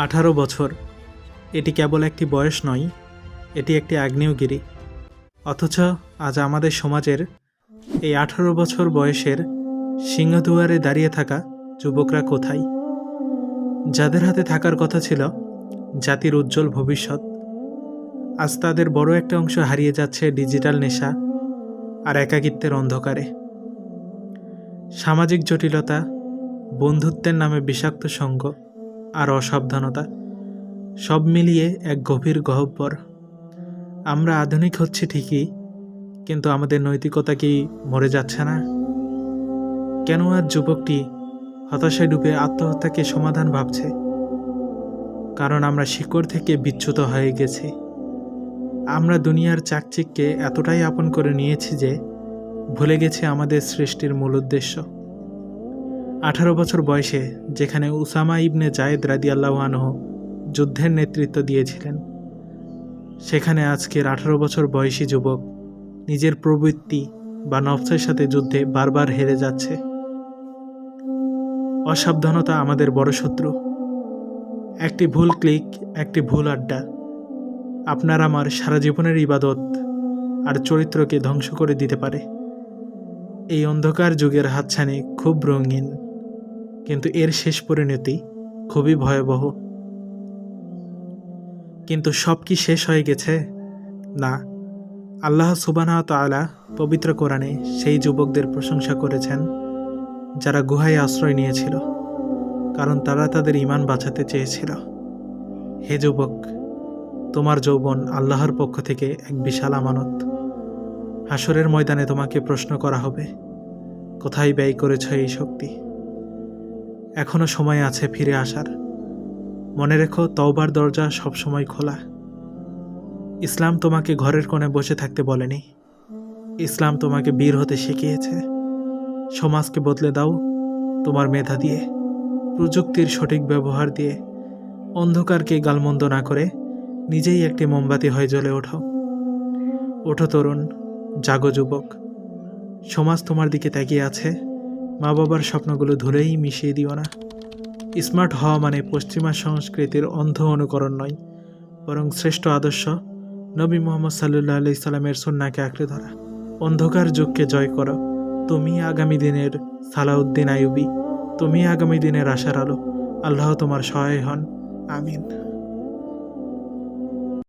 18 বছর, এটি কেবল একটি বয়স নয়, এটি একটি আগ্নেয়গিরি। অথচ আজ আমাদের সমাজের এই 18 বছর বয়সের সিংহদুয়ারে দাঁড়িয়ে থাকা যুবকরা কোথায়? যাদের হাতে থাকার কথা ছিল জাতির উজ্জ্বল ভবিষ্যৎ, আজ তাদের বড় একটা অংশ হারিয়ে যাচ্ছে ডিজিটাল নেশা আর একাকিত্বের অন্ধকারে। সামাজিক জটিলতা, বন্ধুত্বের নামে বিষাক্ত সঙ্গ আর অসাবধানতা, সব মিলিয়ে এক গভীর গহ্বর। আমরা আধুনিক হচ্ছি ঠিকই, কিন্তু আমাদের নৈতিকতা কি মরে যাচ্ছে না? কেন আজ যুবকটি হতাশায় ডুবে আত্মহত্যাকে সমাধান ভাবছে? কারণ আমরা শিকড় থেকে বিচ্যুত হয়ে গেছি। আমরা দুনিয়ার চাকচিক্যে এতটাই আপন করে নিয়েছি যে ভুলে গেছি আমাদের সৃষ্টির মূল উদ্দেশ্য। 18 বছর বয়সে যেখানে উসামা ইবনে জায়েদ রাদিয়াল্লাহু আনহু যুদ্ধের নেতৃত্ব দিয়েছিলেন, সেখানে আজকের 18 বছর বয়সী যুবক নিজের প্রবৃত্তি বা নফসের সাথে যুদ্ধে বারবার হেরে যাচ্ছে। অসাবধানতা আমাদের বড় শত্রু। একটি ভুল ক্লিক, একটি ভুল আড্ডা আপনার আমার সারা জীবনের ইবাদত আর চরিত্রকে ধ্বংস করে দিতে পারে। এই অন্ধকার যুগের হাতছানি খুব রঙিন, কিন্তু এর শেষ পরিণতি খুবই ভয়াবহ। কিন্তু সব কি শেষ হয়ে গেছে? না। আল্লাহ সুবহানাহু ওয়া তাআলা পবিত্র কোরআনে সেই যুবকদের প্রশংসা করেছেন যারা গুহায় আশ্রয় নিয়েছিল, কারণ তারা তাদের ঈমান বাঁচাতে চেয়েছিল। হে যুবক, তোমার যৌবন আল্লাহর পক্ষ থেকে এক বিশাল আমানত। হাসরের ময়দানে তোমাকে প্রশ্ন করা হবে, কোথায় ব্যয় করেছ এই শক্তি? এখনো সময় আছে ফিরে আসার। মনে রেখো, তওবার দরজা সবসময় খোলা। ইসলাম তোমাকে ঘরের কোণে বসে থাকতে বলেনি। ইসলাম তোমাকে বীর হতে শিখিয়েছে। সমাজকে বদলে দাও তোমার মেধা দিয়ে, প্রযুক্তির সঠিক ব্যবহার দিয়ে। অন্ধকারকে গালমন্দ না করে নিজেই একটি মোমবাতি হয়ে জ্বলে ওঠো। ওঠো তরুণ, জাগো যুবক। সমাজ তোমার দিকে তাকিয়ে আছে। মা বাবার স্বপ্নগুলো ধুলেই মিশিয়ে দিও না। স্মার্ট হওয়া মানে পশ্চিমা সংস্কৃতির অন্ধ অনুকরণ নয়, বরং শ্রেষ্ঠ আদর্শ নবী মুহাম্মদ সাল্লাল্লাহু আলাইহি সাল্লামের সুন্নাহকে আঁকড়ে ধরা। অন্ধকার যুগকে জয় করো। তুমি আগামী দিনের সালাউদ্দিন আইয়ুবী, তুমি আগামী দিনের আশার আলো। আল্লাহ তোমার সহায় হন। আমিন।